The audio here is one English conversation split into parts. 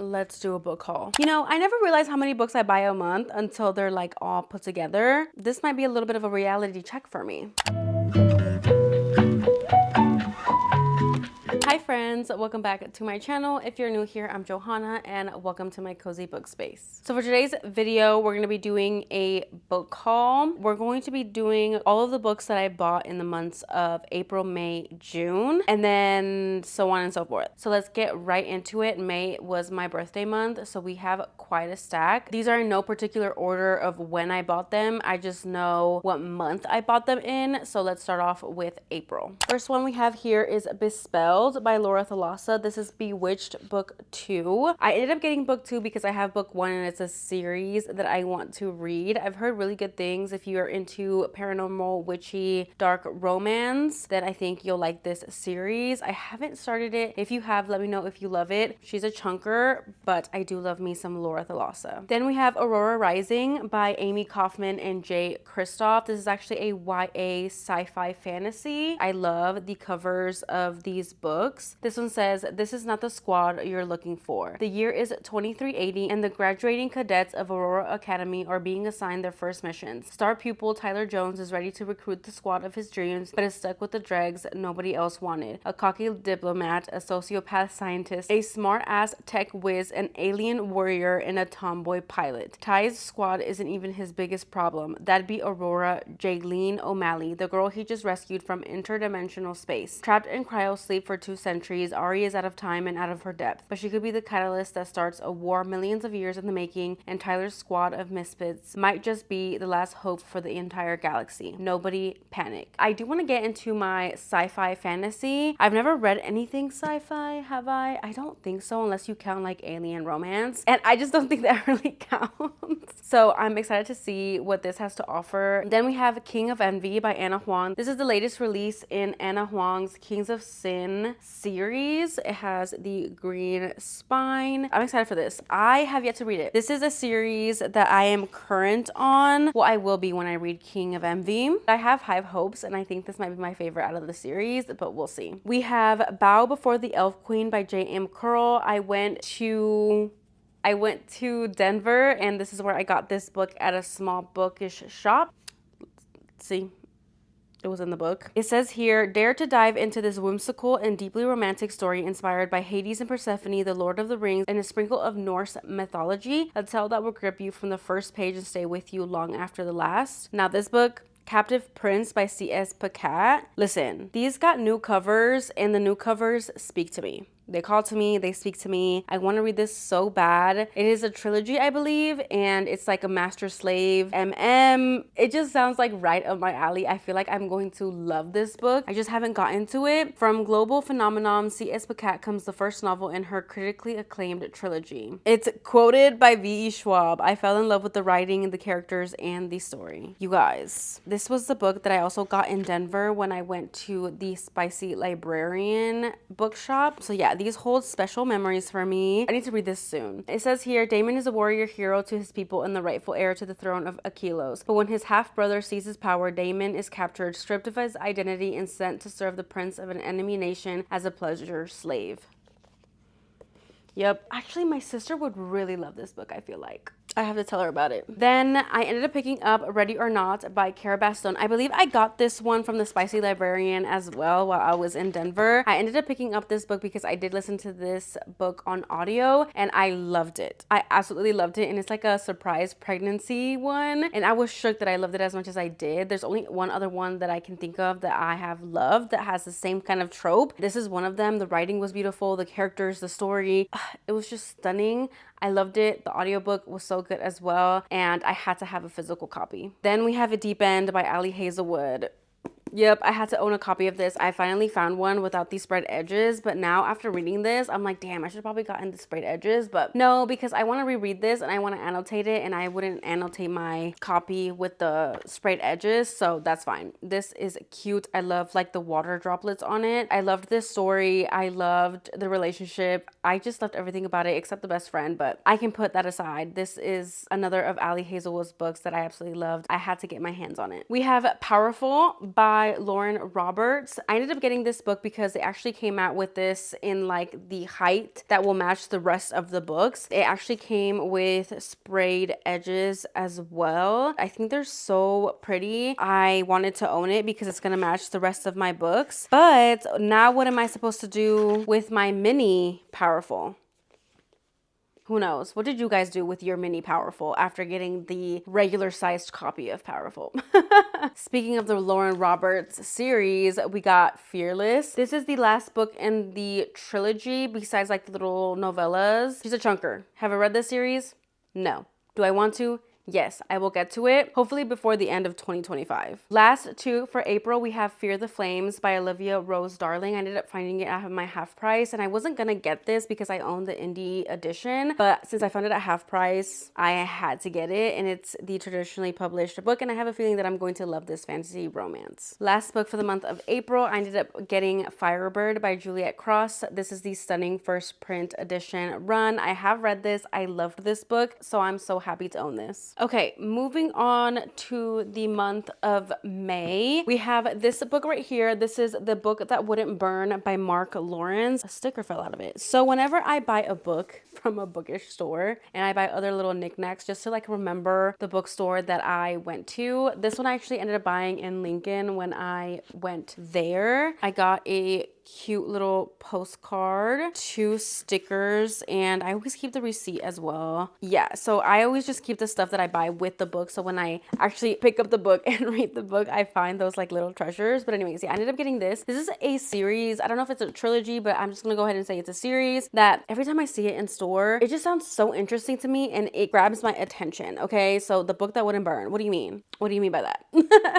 let's do a book haul. You know, I never realized how many books I buy a month until they're like all put together. This might be a little bit of a reality check for me. Hi friends, welcome back to my channel. If you're new here, I'm Johanna and welcome to my cozy book space. So for today's video, we're going to be doing a book haul. We're going to be doing all of the books that I bought in the months of April, May, June, and then so on and so forth. So let's get right into it. May was my birthday month, so we have quite a stack. These are in no particular order of when I bought them. I just know what month I bought them in. So let's start off with April. First one we have here is Bespelled by Laura Thalassa. This is Bewitched book 2. I ended up getting book 2 because I have book 1 and it's a series that I want to read. I've heard really good things. If you are into paranormal, witchy, dark romance, then I think you'll like this series. I haven't started it. If you have, let me know if you love it. She's a chunker, but I do love me some Laura Thalassa. Then we have Aurora Rising by Amy Kaufman and Jay Kristoff. This is actually a YA sci-fi fantasy. I love the covers of these books. This one says, "This is not the squad you're looking for. The year is 2380 and the graduating cadets of Aurora Academy are being assigned their first missions. Star pupil Tyler Jones is ready to recruit the squad of his dreams, but is stuck with the dregs nobody else wanted. A cocky diplomat, a sociopath scientist, a smart-ass tech whiz, an alien warrior, and a tomboy pilot. Ty's squad isn't even his biggest problem. That'd be Aurora Jaylene O'Malley, the girl he just rescued from interdimensional space. Trapped in cryosleep for 2 centuries, Ari is out of time and out of her depth, but she could be the catalyst that starts a war millions of years in the making, and Tyler's squad of misfits might just be the last hope for the entire galaxy. Nobody panic." I do want to get into my sci-fi fantasy. I've never read anything sci-fi, have I? I don't think so, unless you count like alien romance, and I just don't think that really counts. So I'm excited to see what this has to offer. Then we have King of Envy by Anna Huang. This is the latest release in Anna Huang's Kings of Sin series. It has the green spine. I'm excited for this. I have yet to read it. This is a series that I am current on. Well, I will be when I read King of Envy. I have high hopes and I think this might be my favorite out of the series, but we'll see. We have Bow Before the Elf Queen by J.M. Curl. I went to Denver and this is where I got this book at a small bookish shop. Let's see. It was in the book. It says here, "Dare to dive into this whimsical and deeply romantic story inspired by Hades and Persephone, the Lord of the Rings, and a sprinkle of Norse mythology, a tale that will grip you from the first page and stay with you long after the last." Now this book, Captive Prince by C.S. Pacat. Listen, these got new covers and the new covers speak to me. They call to me, they speak to me. I want to read this so bad. It is a trilogy, I believe, and it's like a master slave MM. It just sounds like right up my alley. I feel like I'm going to love this book. I just haven't gotten to it. From Global Phenomenon, C.S. Pacat comes the first novel in her critically acclaimed trilogy. It's quoted by V.E. Schwab. "I fell in love with the writing, the characters, and the story." You guys, this was the book that I also got in Denver when I went to the Spicy Librarian bookshop. So yeah, these hold special memories for me. I need to read this soon. It says here, "Damon is a warrior hero to his people and the rightful heir to the throne of Achelos. But when his half-brother seizes power, Damon is captured, stripped of his identity, and sent to serve the prince of an enemy nation as a pleasure slave." Yep. Actually, my sister would really love this book, I feel like. I have to tell her about it. Then I ended up picking up Ready or Not by Cara Bastone. I believe I got this one from the Spicy Librarian as well while I was in Denver. I ended up picking up this book because I did listen to this book on audio and I loved it. I absolutely loved it, and it's like a surprise pregnancy one, and I was shook that I loved it as much as I did. There's only one other one that I can think of that I have loved that has the same kind of trope. This is one of them. The writing was beautiful, the characters, the story, it was just stunning. I loved it. The audiobook was so good as well, and I had to have a physical copy. Then we have A Deep End by Ali Hazelwood. Yep, I had to own a copy of this. I finally found one without these spread edges, but now after reading this, I'm like, damn, I should probably gotten the sprayed edges, but no, because I want to reread this and I want to annotate it, and I wouldn't annotate my copy with the sprayed edges, so that's fine. This is cute. I love like the water droplets on it. I loved this story. I loved the relationship. I just loved everything about it except the best friend, but I can put that aside. This is another of Ali Hazelwood's books that I absolutely loved. I had to get my hands on it. We have Powerful by by Lauren Roberts. I ended up getting this book because they actually came out with this in like the height that will match the rest of the books. It actually came with sprayed edges as well. I think they're so pretty. I wanted to own it because it's gonna match the rest of my books. But now what am I supposed to do with my mini Powerful? Who knows? What did you guys do with your mini Powerful after getting the regular sized copy of Powerful? Speaking of the Lauren Roberts series, we got Fearless. This is the last book in the trilogy besides like the little novellas. She's a chunker. Have I read this series? No. Do I want to? Yes, I will get to it, hopefully before the end of 2025. Last two for April, we have Fear the Flames by Olivia Rose Darling. I ended up finding it at my half price, and I wasn't gonna get this because I own the indie edition, but since I found it at half price, I had to get it, and it's the traditionally published book, and I have a feeling that I'm going to love this fantasy romance. Last book for the month of April, I ended up getting Firebird by Juliet Cross. This is the stunning first print edition run. I have read this. I loved this book, so I'm so happy to own this. Okay, moving on to the month of May. We have this book right here. This is The Book That Wouldn't Burn by Mark Lawrence. A sticker fell out of it. So whenever I buy a book from a bookish store and I buy other little knickknacks just to like remember the bookstore that I went to, this one I actually ended up buying in Lincoln when I went there. I got a cute little postcard, 2 stickers, and I always keep the receipt as well. Yeah, so I always just keep the stuff that I buy with the book, so when I actually pick up the book and read the book, I find those like little treasures. But anyways, yeah, I ended up getting this. This is a series. I don't know if it's a trilogy, but I'm just gonna go ahead and say it's a series that every time I see it in store, it just sounds so interesting to me and it grabs my attention. Okay, so The Book That Wouldn't Burn. What do you mean? What do you mean by that?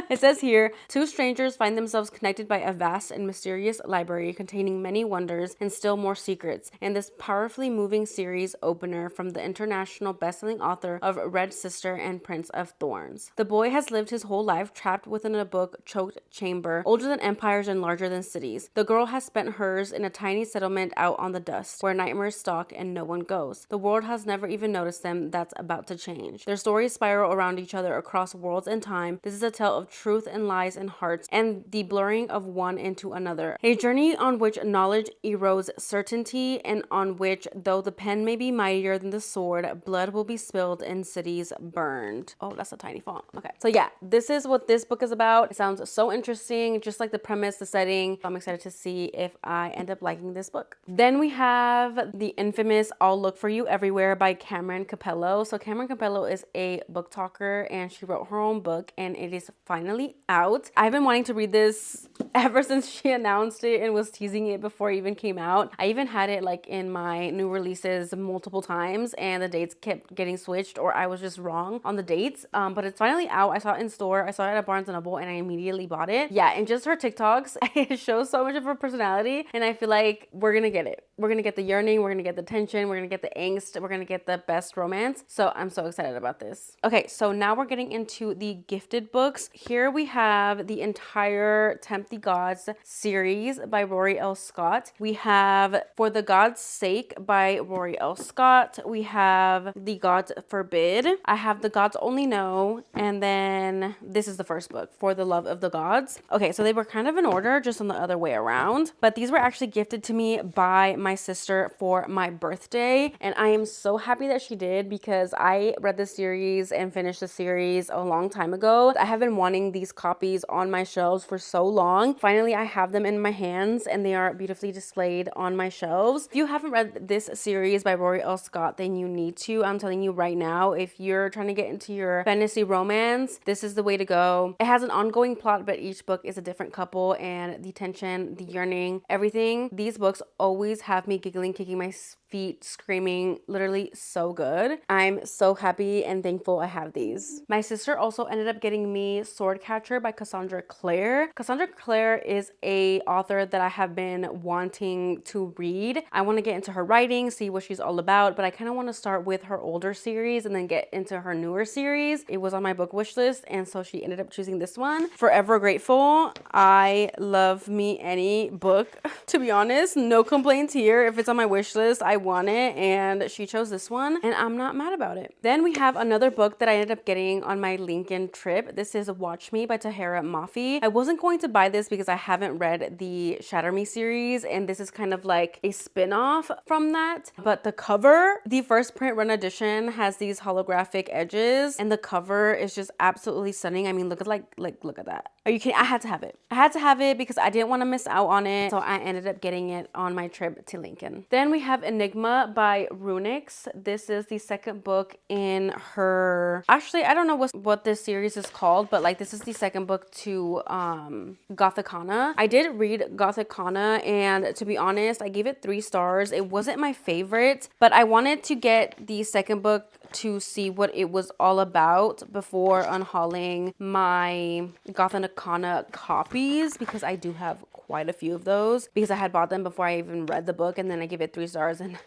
It says here, 2 strangers find themselves connected by a vast and mysterious library containing many wonders and still more secrets. In this powerfully moving series opener from the international bestselling author of Red Sister and Prince of Thorns. The boy has lived his whole life trapped within a book-choked chamber, older than empires and larger than cities. The girl has spent hers in a tiny settlement out on the dust, where nightmares stalk and no one goes. The world has never even noticed them. That's about to change. Their stories spiral around each other across worlds and time. This is a tale of truth and lies and hearts, and the blurring of one into another. A journey on which knowledge erodes certainty, and on which, though the pen may be mightier than the sword, blood will be spilled and cities burned. Oh, that's a tiny font. Okay, so yeah, this is what this book is about. It sounds so interesting, just like the premise, the setting. I'm excited to see if I end up liking this book. Then we have the infamous I'll Look For You Everywhere by Cameron Capello. So Cameron Capello is a book talker, and she wrote her own book, and it is finally out. I've been wanting to read this ever since she announced it and was teasing it before it even came out. I even had it like in my new releases multiple times, and the dates kept getting switched, or I was just wrong on the dates. But it's finally out. I saw it in store. I saw it at Barnes & Noble, and I immediately bought it. Yeah, and just her TikToks, it shows so much of her personality, and I feel like we're gonna get it. We're gonna get the yearning, we're gonna get the tension, we're gonna get the angst, we're gonna get the best romance. So I'm so excited about this. Okay, so now we're getting into the gifted books. Here we have the entire Tempt the Gods series by Rory L. Scott. We have For the God's Sake by Rory L. Scott. We have The Gods Forbid. I have The Gods Only Know, and then this is the first book, For the Love of the Gods. Okay, so they were kind of in order, just on the other way around, but these were actually gifted to me by my sister for my birthday, and I am so happy that she did, because I read the series and finished the series a long time ago. I have been wanting these copies on my shelves for so long. Finally, I have them in my hands, and they are beautifully displayed on my shelves. If you haven't read this series by Rory L. Scott, then you need to. I'm telling you right now, if you're trying to get into your fantasy romance, this is the way to go. It has an ongoing plot, but each book is a different couple, and the tension, the yearning, everything. These books always have me giggling, kicking my feet, screaming, literally so good. I'm so happy and thankful I have these. My sister also ended up getting me Swordcatcher by Cassandra Clare. Cassandra Clare is a author that I have been wanting to read. I want to get into her writing, see what she's all about, but I kind of want to start with her older series and then get into her newer series. It was on my book wish list, and so she ended up choosing this one. Forever Grateful. I love me any book, to be honest. No complaints here. If it's on my wish list, I want it, and she chose this one, and I'm not mad about it. Then we have another book that I ended up getting on my Lincoln trip. This is Watch Me by Tahereh Mafi. I wasn't going to buy this because I haven't read the Shatter Me series, and this is kind of like a spin-off from that. But the cover, the first print run edition, has these holographic edges, and the cover is just absolutely stunning. I mean, look at that. Are you kidding? I had to have it. I had to have it because I didn't want to miss out on it. So I ended up getting it on my trip to Lincoln. Then we have Enigma by Runix. This is the second book in her, actually, I don't know what this series is called, but like this is the second book to Gothicana. I did read Gothicana, and to be honest, I gave it 3 stars. It wasn't my favorite, but I wanted to get the second book to see what it was all about before unhauling my Gothicana copies, because I do have quite a few of those because I had bought them before I even read the book, and then I gave it 3 stars, and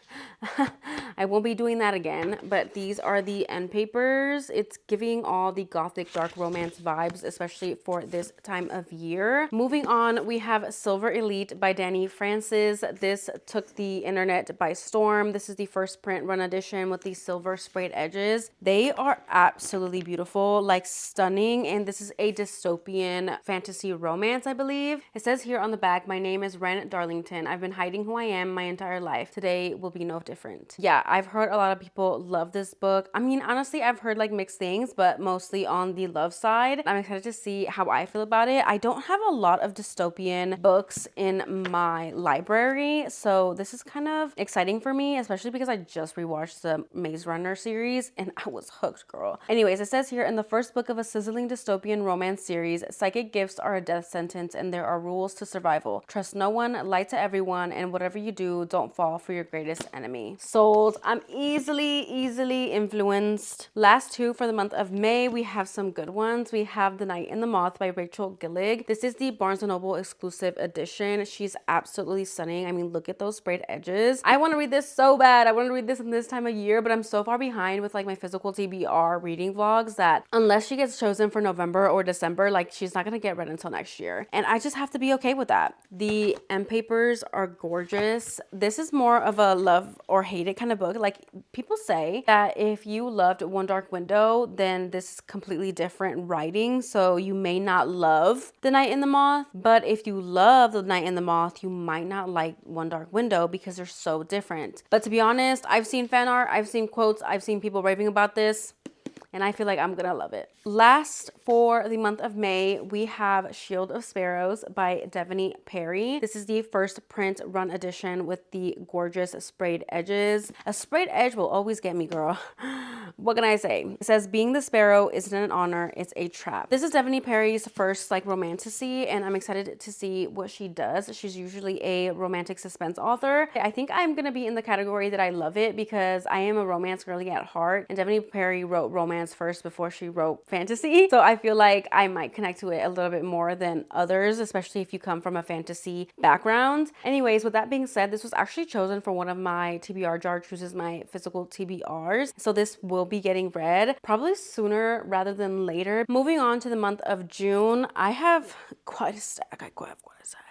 I won't be doing that again. But these are the end papers. It's giving all the gothic dark romance vibes, especially for this time of year. Moving on, we have Silver Elite by Dani Francis. This took the internet by storm. This is the first print run edition with the silver sprayed edges. They are absolutely beautiful, like stunning, and this is a dystopian fantasy romance, I believe. It says here on the back, my name is Ren Darlington. I've been hiding who I am my entire life. Today will be no different. Yeah, I've heard a lot of people love this book. I mean, honestly, I've heard like mixed things, but mostly on the love side. I'm excited to see how I feel about it. I don't have a lot of dystopian books in my library, so this is kind of exciting for me, especially because I just rewatched the Maze Runner series and I was hooked, girl. Anyways, it says here, in the first book of a sizzling dystopian romance series, psychic gifts are a death sentence and there are rules to survival. Trust no one, lie to everyone, and whatever you do, don't fall for your greatest enemy. Sold. I'm easily influenced. Last 2 for the month of May, we have some good ones. We have The Night and the Moth by Rachel Gillig. This is the Barnes & Noble exclusive edition. She's absolutely stunning. I mean, look at those sprayed edges. I want to read this so bad. I want to read this in this time of year, but I'm so far behind with like my physical TBR reading vlogs that unless she gets chosen for November or December, like she's not going to get read until next year. And I just have to be okay with that. The end papers are gorgeous. This is more of a love or hate it kind of book. Like people say that if you loved One Dark Window, then this is completely different writing. So you may not love The Night and the Moth, but if you love The Night and the Moth, you might not like One Dark Window because they're so different. But to be honest, I've seen fan art, I've seen quotes, I've seen people raving about this, and I feel like I'm gonna love it. Last for the month of May, we have Shield of Sparrows by Devaney Perry. This is the first print run edition with the gorgeous sprayed edges. A sprayed edge will always get me, girl. What can I say? It says, being the sparrow isn't an honor, it's a trap. This is Devaney Perry's first like romantasy, and I'm excited to see what she does. She's usually a romantic suspense author. I think I'm gonna be in the category that I love it because I am a romance girly at heart, and Devaney Perry wrote romance first before she wrote fantasy. So I feel like I might connect to it a little bit more than others, especially if you come from a fantasy background. Anyways, with that being said, this was actually chosen for one of my TBR jar chooses my physical TBRs. So this will be getting read probably sooner rather than later. Moving on to the month of June, I have quite a stack.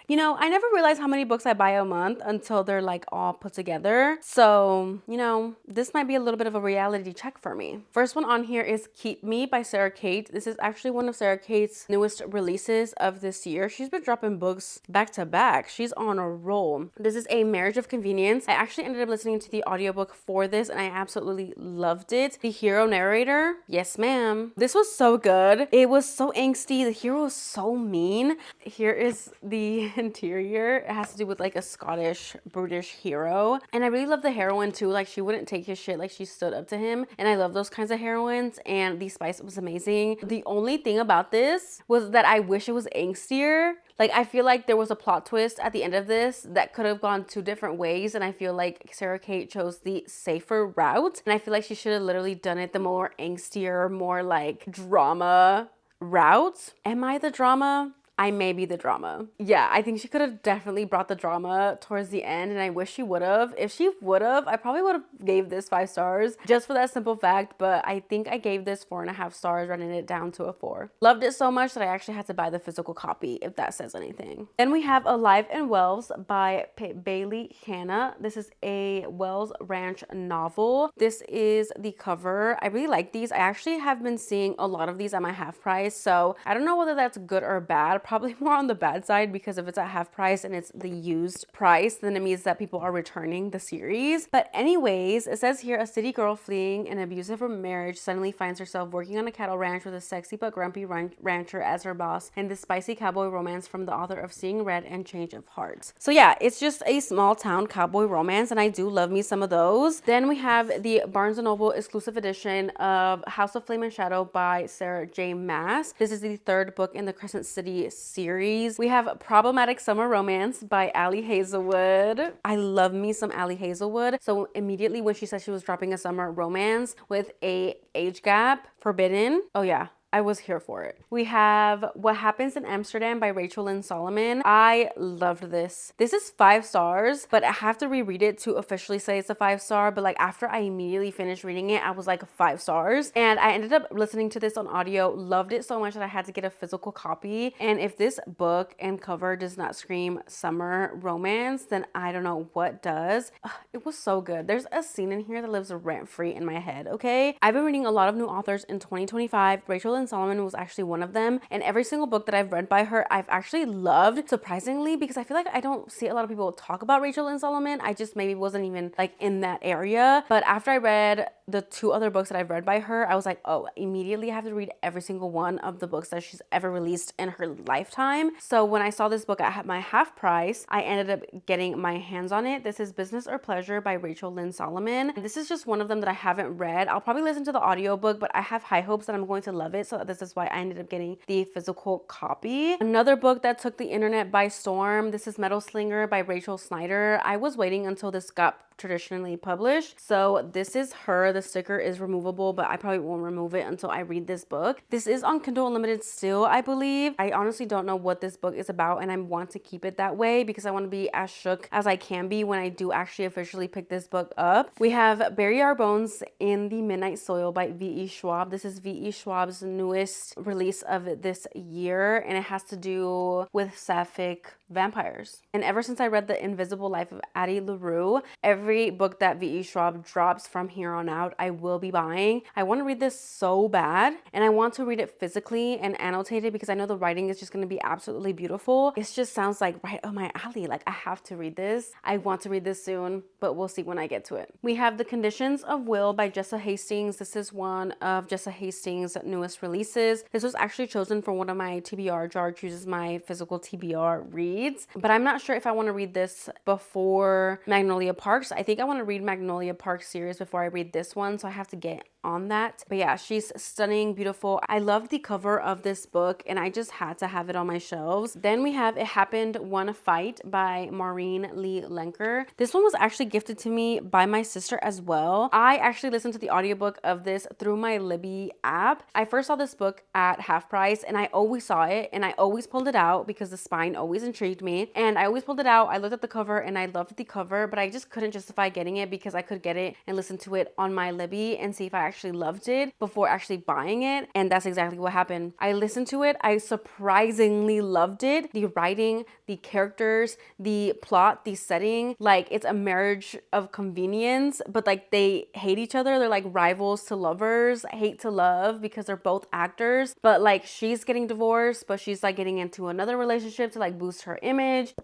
You know, I never realized how many books I buy a month until they're like all put together. So, you know, this might be a little bit of a reality check for me. First one on here is Keep Me by Sarah Kate. This is actually one of Sarah Kate's newest releases of this year. She's been dropping books back to back. She's on a roll. This is A Marriage of Convenience. I actually ended up listening to the audiobook for this and I absolutely loved it. The hero narrator, yes ma'am. This was so good. It was so angsty. The hero was so mean. Here is the interior. It has to do with like a Scottish British hero, and I really love the heroine too. Like she wouldn't take his shit, like she stood up to him, and I love those kinds of heroines, and the spice was amazing. The only thing about this was that I wish it was angstier. Like I feel like there was a plot twist at the end of this that could have gone 2 different ways, and I feel like Sarah Kate chose the safer route, and I feel like she should have literally done it the more angstier, more like drama route. Am I the drama? I may be the drama. Yeah, I think she could have definitely brought the drama towards the end, and I wish she would have. If she would have, I probably would have gave this 5 stars just for that simple fact, but I think I gave this 4.5 stars, running it down to a 4. Loved it so much that I actually had to buy the physical copy, if that says anything. Then we have Alive in Wells by Bailey Hanna. This is a Wells Ranch novel. This is the cover. I really like these. I actually have been seeing a lot of these at my half price, so I don't know whether that's good or bad. Probably more on the bad side, because if it's at half price and it's the used price, then it means that people are returning the series. But anyways, it says here, a city girl fleeing an abusive marriage suddenly finds herself working on a cattle ranch with a sexy but grumpy rancher as her boss, and this spicy cowboy romance from the author of Seeing Red and Change of Hearts. So yeah, it's just a small town cowboy romance, and I do love me some of those. Then we have the Barnes & Noble exclusive edition of House of Flame and Shadow by Sarah J. Maas. This is the 3rd book in the Crescent City series. We have Problematic Summer Romance by Ali Hazelwood. I love me some Ali Hazelwood. So immediately when she said she was dropping a summer romance with a age gap, Forbidden, oh yeah, I was here for it. We have What Happens in Amsterdam by Rachel Lynn Solomon. I loved this. This is 5 stars, but I have to reread it to officially say it's a 5 star. But like after I immediately finished reading it, I was like 5 stars. And I ended up listening to this on audio, loved it so much that I had to get a physical copy. And if this book and cover does not scream summer romance, then I don't know what does. It was so good. There's a scene in here that lives rent free in my head, okay? I've been reading a lot of new authors in 2025. Rachel Lynn Solomon was actually one of them, and every single book that I've read by her I've actually loved, surprisingly, because I feel like I don't see a lot of people talk about Rachel Lynn Solomon. I just maybe wasn't even like in that area. But after I read the 2 other books that I've read by her, I was like, oh, immediately I have to read every single one of the books that she's ever released in her lifetime. So when I saw this book at my half price, I ended up getting my hands on it. This is Business or Pleasure by Rachel Lynn Solomon. This is just one of them that I haven't read. I'll probably listen to the audiobook, but I have high hopes that I'm going to love it. So this is why I ended up getting the physical copy. Another book that took the internet by storm. This is Metal Slinger by Rachel Snyder. I was waiting until this got traditionally published. So this is her. The sticker is removable, but I probably won't remove it until I read this book. This is on Kindle Unlimited still, I believe. I honestly don't know what this book is about, and I want to keep it that way because I want to be as shook as I can be when I do actually officially pick this book up. We have Bury Our Bones in the Midnight Soil by V.E. Schwab. This is V.E. Schwab's newest release of this year, and it has to do with sapphic vampires. And ever since I read The Invisible Life of Addie LaRue, every book that V.E. Schwab drops from here on out, I will be buying. I want to read this so bad, and I want to read it physically and annotate it because I know the writing is just going to be absolutely beautiful. It just sounds like right up my alley. Like, I have to read this. I want to read this soon, but we'll see when I get to it. We have The Conditions of Will by Jessa Hastings. This is one of Jessa Hastings' newest releases. This was actually chosen for one of my TBR Jar Chooses My physical TBR reads, but I'm not sure if I want to read this before Magnolia Parks. I think I want to read Magnolia Parks series before I read this one, so I have to get on that. But yeah, she's stunning, beautiful. I love the cover of this book, and I just had to have it on my shelves. Then we have It Happened One Fight by Maureen Lee Lenker. This one was actually gifted to me by my sister as well. I actually listened to the audiobook of this through my Libby app. I first saw this book at half price, and I always saw it, and I always pulled it out because the spine always intrigued me, and I always pulled it out. I looked at the cover and I loved the cover, but I just couldn't justify getting it because I could get it and listen to it on my Libby and see if I actually loved it before actually buying it. And that's exactly what happened. I listened to it. I surprisingly loved it. The writing, the characters, the plot, the setting, like it's a marriage of convenience, but like they hate each other. They're like rivals to lovers, hate to love, because they're both actors. But like she's getting divorced, but she's like getting into another relationship to like boost her image.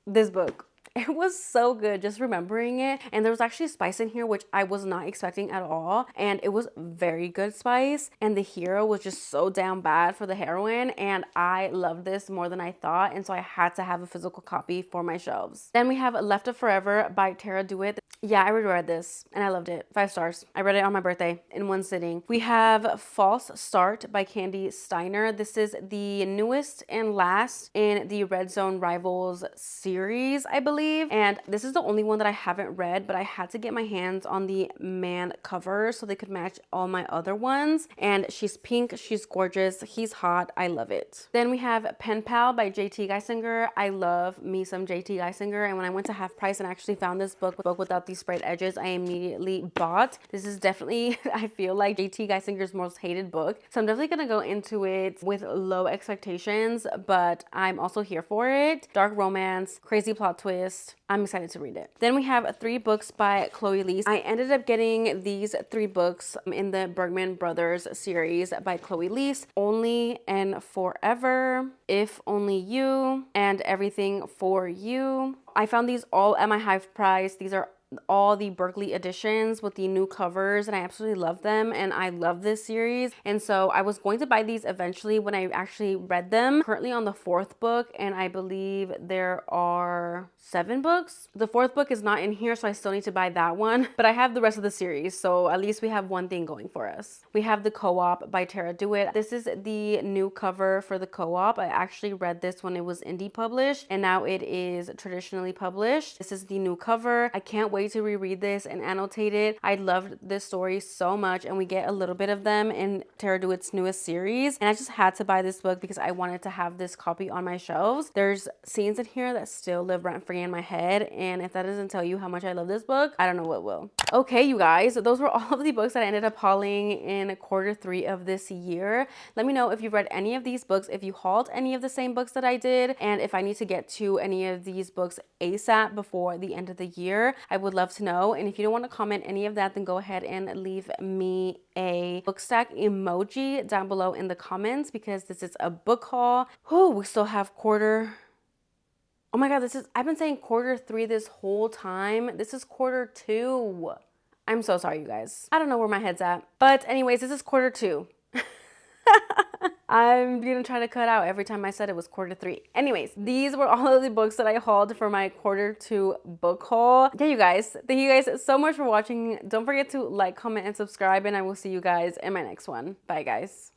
This book, it was so good just remembering it. And there was actually spice in here, which I was not expecting at all. And it was very good spice. And the hero was just so damn bad for the heroine. And I loved this more than I thought. And so I had to have a physical copy for my shelves. Then we have Left of Forever by Tara DeWitt. Yeah, I reread this and I loved it. 5 stars. I read it on my birthday in one sitting. We have False Start by Candy Steiner. This is the newest and last in the Red Zone Rivals series, I believe. believe. And this is the only one that I haven't read, but I had to get my hands on the man cover so they could match all my other ones. And she's pink, she's gorgeous, he's hot, I love it. Then we have Pen Pal by JT Geisinger. I love me some JT Geisinger, and when I went to Half Price and actually found this book without these sprayed edges, I immediately bought. This is definitely, I feel like, JT Geisinger's most hated book. So I'm definitely gonna go into it with low expectations, but I'm also here for it. Dark romance, crazy plot twist. I'm excited to read it. Then we have 3 books by Chloe Liese. I ended up getting these 3 books in the Bergman Brothers series by Chloe Liese: Only and Forever, If Only You, and Everything for You. I found these all at my Half Price. These are all the Berkeley editions with the new covers, and I absolutely love them, and I love this series. And so I was going to buy these eventually when I actually read them. Currently on the 4th book, and I believe there are 7 books. The 4th book is not in here, so I still need to buy that one, but I have the rest of the series, so at least we have one thing going for us. We have The Co-op by Tara Dewitt. This is the new cover for The Co-op. I actually read this when it was indie published, and now it is traditionally published. This is the new cover. I can't wait to reread this and annotate it. I loved this story so much, and we get a little bit of them in Tara Dewitt's newest series, and I just had to buy this book because I wanted to have this copy on my shelves. There's scenes in here that still live rent-free in my head, and if that doesn't tell you how much I love this book, I don't know what will. Okay, you guys, those were all of the books that I ended up hauling in Q3 of this year. Let me know if you've read any of these books, if you hauled any of the same books that I did, and if I need to get to any of these books ASAP before the end of the year. I would love to know. And if you don't want to comment any of that, then go ahead and leave me a book stack emoji down below in the comments, because this is a book haul. Oh, we still have oh my God, I've been saying Q3 this whole time. This is Q2. I'm so sorry, you guys. I don't know where my head's at. But anyways, this is Q2. I'm gonna try to cut out every time I said it was Q3. Anyways, these were all of the books that I hauled for my Q2 book haul. Yeah, you guys, thank you guys so much for watching. Don't forget to like, comment, and subscribe, and I will see you guys in my next one. Bye, guys.